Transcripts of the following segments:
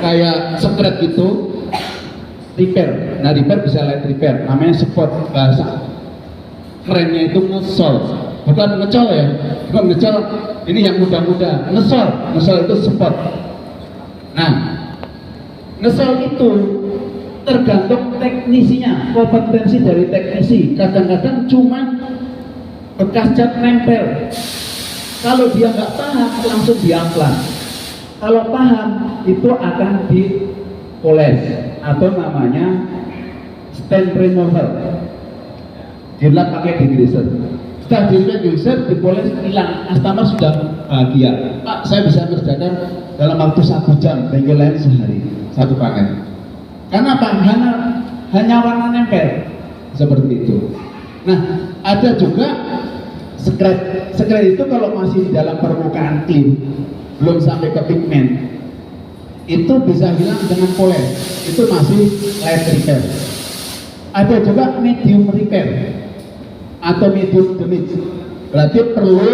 kayak secret gitu, repair. Nah repair bisa light repair, namanya spot, bahasa kerennya itu ngesol, bukan ngecol ya, bukan ngecol, ini yang muda-muda, ngesol itu spot. Nah ngesol itu tergantung teknisinya, kompetensi dari teknisi. Kadang-kadang cuma bekas cat nempel, kalau dia nggak paham langsung diamplas. Kalau paham itu akan dipoles atau namanya stain remover, dilap pakai degreaser. Setelah degreaser dipoles, hilang, customer sudah bahagia. Pak, saya bisa kerjakan dalam waktu 1 jam, bengkel lain sehari, 1 paket. Karena apa? Hanya warna nempel, seperti itu. Nah, ada juga secret itu kalau masih di dalam permukaan clean, belum sampai ke pigment, itu bisa hilang dengan poles, itu masih light repair. Ada juga medium repair atau medium damage, berarti perlu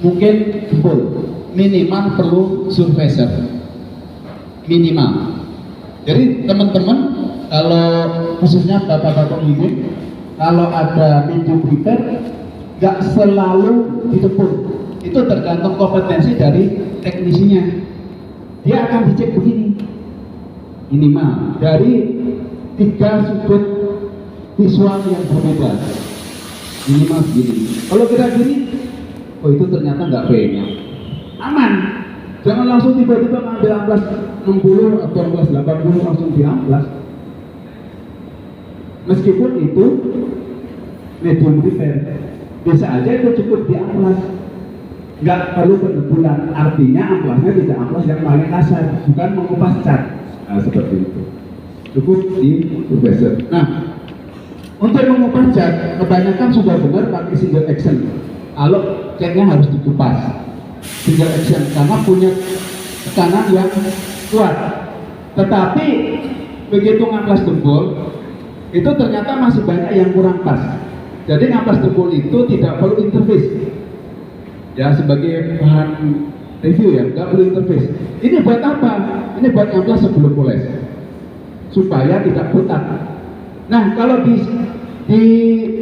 mungkin full, minimal perlu surfacer, minimal. Jadi teman-teman, kalau khususnya bapak-bapak ini, kalau ada medium repair nggak selalu ditepung, itu tergantung kompetensi dari teknisinya. Dia akan dicek begini, minimal dari 3 sudut visual yang berbeda, minimal begini. Kalau kira gini, oh itu ternyata nggak banyak, aman. Jangan langsung tiba-tiba ngambil amplas 60 atau amplas 80 langsung diamplas. Meskipun itu medium repair, bisa aja itu cukup diamplas, nggak perlu penebulan. Artinya amplasnya tidak amplas yang paling kasar, bukan mengupas cat. Nah, seperti itu, cukup di surfacer. Nah, untuk mengupas cat kebanyakan sudah benar pakai single action. Kalau catnya harus dikupas single action karena punya tekanan yang kuat. Tetapi begitu ngamplas jempol, itu ternyata masih banyak yang kurang pas. Jadi ngamplas jempol itu tidak perlu interface. Ya, sebagai bahan review ya, nggak perlu interface. Ini buat apa? Ini buat ngamplas sebelum poles, supaya tidak putar. Nah, kalau di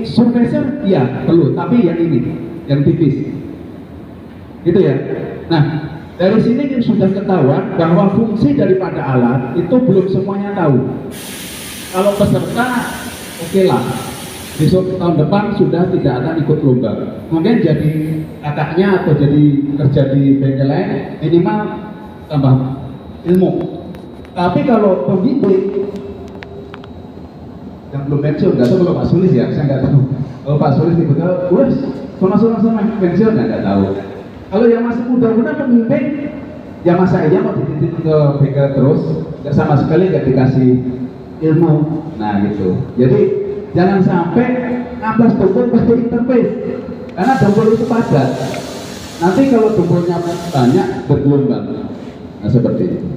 surfacer ya perlu, tapi yang ini, yang tipis, gitu ya. Nah, dari sini sudah ketahuan bahwa fungsi daripada alat itu belum semuanya tahu. Kalau peserta, oke lah, besok tahun depan sudah tidak akan ikut lomba, mungkin jadi kakaknya atau jadi kerja di bengkel lain, minimal tambah ilmu. Tapi kalau pembimbing yang belum pensiun, nggak tahu kalau Pak Sulis ya, saya nggak tahu. Kalau Pak Sulis tiba-tiba, wes, langsung pensiun, nggak tahu. Kalau yang masih muda-muda pembimbing, ya masa iya mau dititip ke bengkel terus, nggak sama sekali nggak dikasih ilmu. Nah gitu. Jadi jangan sampai ngamplas jempol pasti interface, karena jempol itu padat. Nanti kalau jempolnya banyak bergelombang, nah seperti itu.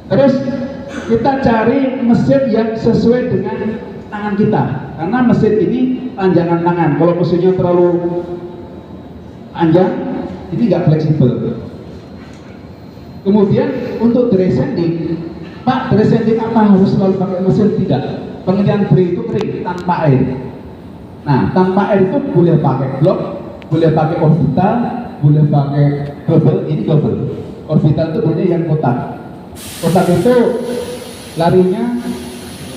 Terus kita cari mesin yang sesuai dengan tangan kita, karena mesin ini panjangan tangan. Kalau mesinnya terlalu panjang, ini nggak fleksibel. Kemudian untuk descending, Pak, descending apa harus selalu pakai mesin? Tidak. Pengerjaan beri itu kering tanpa air. Nah, tanpa air itu boleh pakai blok, boleh pakai orbital, boleh pakai double. Ini double. Orbital itu bunyinya yang kotak. Kotak itu larinya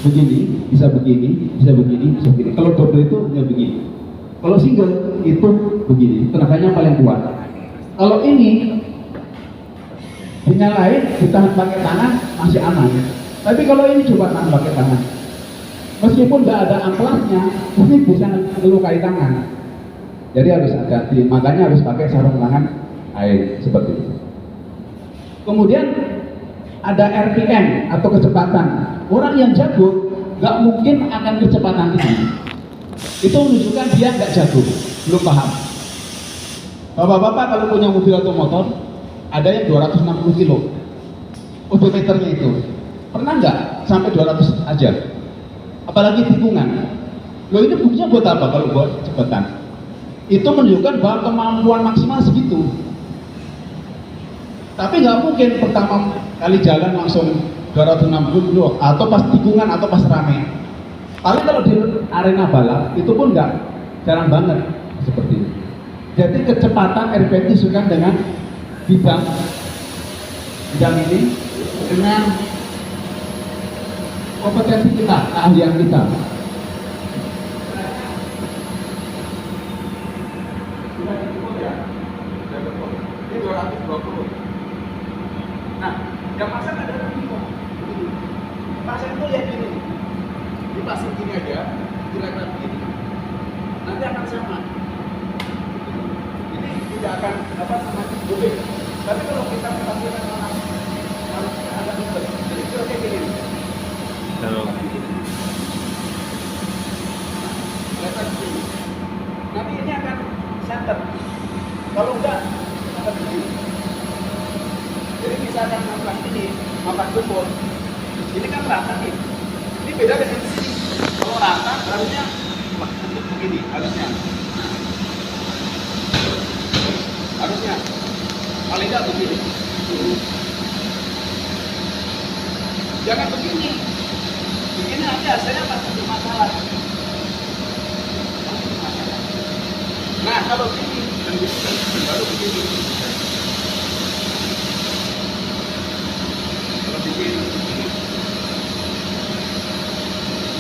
begini, bisa begini, bisa begini, bisa begini. Kalau double itu hanya begini. Kalau single itu begini, tenaganya paling kuat. Kalau ini dinyalain, ditahan pakai tangan masih aman. Tapi kalau ini coba tahan pakai tangan, meskipun tidak ada amplasnya, ini bisa melukai tangan. Jadi harus hati-hati, makanya harus pakai sarung tangan air seperti itu. Kemudian ada RPM atau kecepatan. Orang yang jago nggak mungkin akan kecepatan ini. Itu menunjukkan dia nggak jago, belum paham. Bapak-bapak kalau punya mobil atau motor, ada yang 260 kilo odometernya itu, pernah nggak sampai 200 aja? Apalagi tikungan. Loh, ini buktinya buat apa kalau buat kecepatan? Itu menunjukkan bahwa kemampuan maksimal segitu. Tapi nggak mungkin pertama kali jalan langsung 260 kilo, atau pas tikungan atau pas rame. Paling kalau di arena balap itu pun nggak, jarang banget seperti itu. Jadi kecepatan RPM disesuaikan dengan bidang ini, dengan kompetensi kita, keahlian kita. Ini 220. Nah, yang pasang adalah ini. Pasang itu lihat gini, dipasang gini aja, kira-kira begini. Nanti akan sama. Ini tidak akan semakin boleh. Tapi kalau kita melakukan harus ada ribet. Jadi kira-kira gini. Nanti ini akan center. Kalau enggak, akan begini. Jadi misalkan ngangkat ini, ngangkat jempol, ini kan rata nih. Ini beda dengan sini. Kalau rata, harusnya bentuk begini, harusnya. Harusnya, paling enggak begini. Jangan begini. Begini nanti hasilnya pasti bermasalah. Nah, kalau begini, dan begini, baru begini.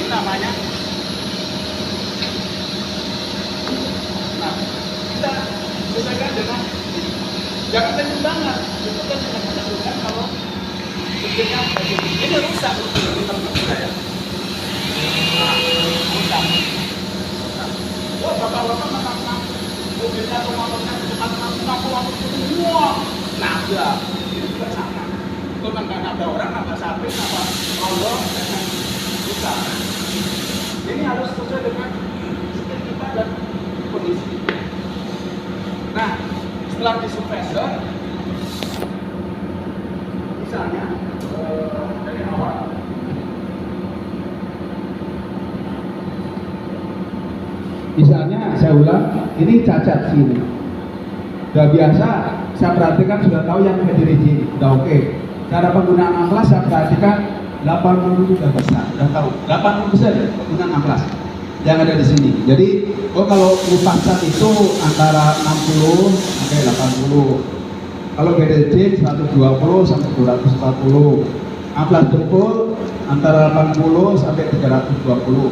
Ini namanya. Nah, kita sesuaikan dengan jangan kenceng banget. Itu kan yang menentukan kalau bentuknya ini rusak di tempat saya. Rusak. Wah, bapak-bapak menang mobilnya atau motornya cepat-cepat semua. Nah, ya, ini juga sama. Itu kan karena ada orang, nambah sapi, nambah rombong, dan rusak. Ini harus sesuai dengan skill kita dan kondisi kita. Nah, setelah di suppressor, misalnya dari awal, misalnya saya ulang, ini cacat sini. Udah biasa, saya perhatikan sudah tahu yang PDRJ, udah oke. Cara penggunaan amplas saya perhatikan 80 sudah bisa, udah tahu. 80% penggunaan amplas yang ada di sini. Jadi, kalau lupa cat itu antara 60 sampai 80. Kalau PDRJ 120 sampai 240. Amplas jempol antara 80 sampai 320.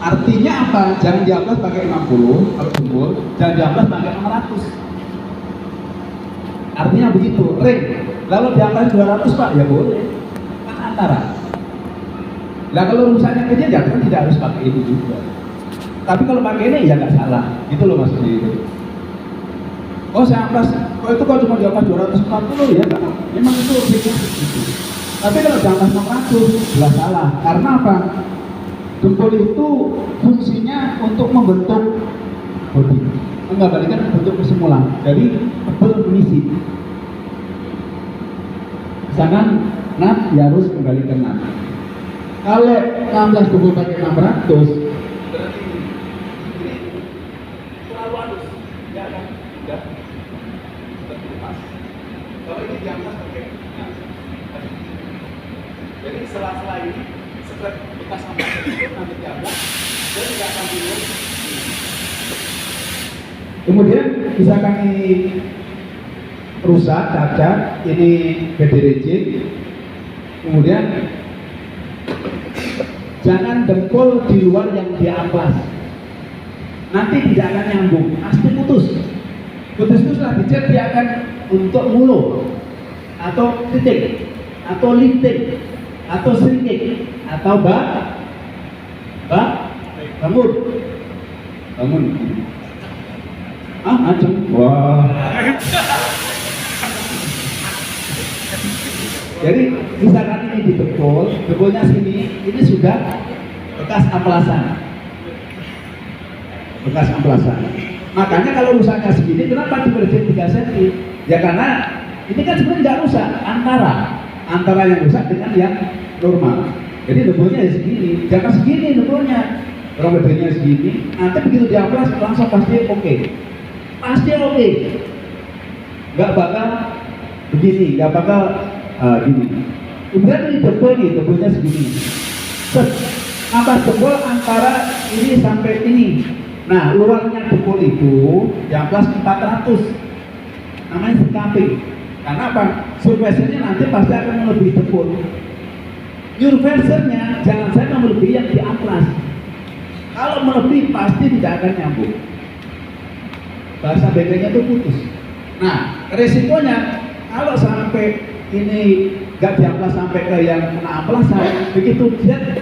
Artinya apa? Jangan diamplas pakai 60 kalau jempol, jangan diamplas pakai 600. Artinya begitu, ring. Lalu diamplas 200 Pak, ya boleh. Kan antara. Nah kalau rusaknya kecil, ya kan tidak harus pakai itu juga. Tapi kalau pakai ini ya nggak salah. Itu loh maksudnya itu. Oh saya amplas, itu kalau cuma diamplas 240 ya nggak. Memang itu gitu. Tapi kalau diamplas 600, jelas salah. Karena apa? Jempol itu fungsinya untuk membentuk bodi, mengembalikan bentuk kesemulan. Jadi tebal mengisi. Misalkan nat ya harus kembali ke nat. Kalau 16 jempol pakai 600, berarti ini terlalu halus, ya kan? Ya, seperti pas. Kalau ini diamplas pakai nat. Jadi sela-sela ini bekas amplas itu nanti diamplas dan tidak akan timbul. Kemudian misalkan ini rusak, cacat, ini PDRJ. Kemudian jangan dempul di luar yang diamplas. Nanti tidak akan nyambung, pasti putus. Putus itu setelah dicat dia akan untuk mulu atau titik atau linting atau seringik atau bangun macam wah. Jadi misalkan ini dibekul, bekulnya sini, ini sudah bekas amplasan. Makanya kalau rusaknya segini, kenapa dibersihin 3 cm? Ya karena ini kan sebenarnya tidak rusak, antara yang rusak dengan yang normal. Jadi debelnya ya segini, jangan segini debelnya. Kalau bedanya segini, nanti begitu diamplas langsung pasti oke. Pasti oke. Nggak bakal begini, nggak bakal gini. Kemudian ini jempol nih, jempolnya segini. Apa jempol antara ini sampai ini. Nah, luarnya jempol itu yang plus 400. Namanya scamping. Karena apa? Surfacernya nanti pasti akan melebihi jempol. Surfacernya jangan sampai melebihi yang di amplas. Kalau melebihi pasti tidak akan nyambung. Bahasa bedanya itu putus. Nah, resikonya kalau sampai ini nggak diamplas sampai ke yang kena amplasan, begitu jet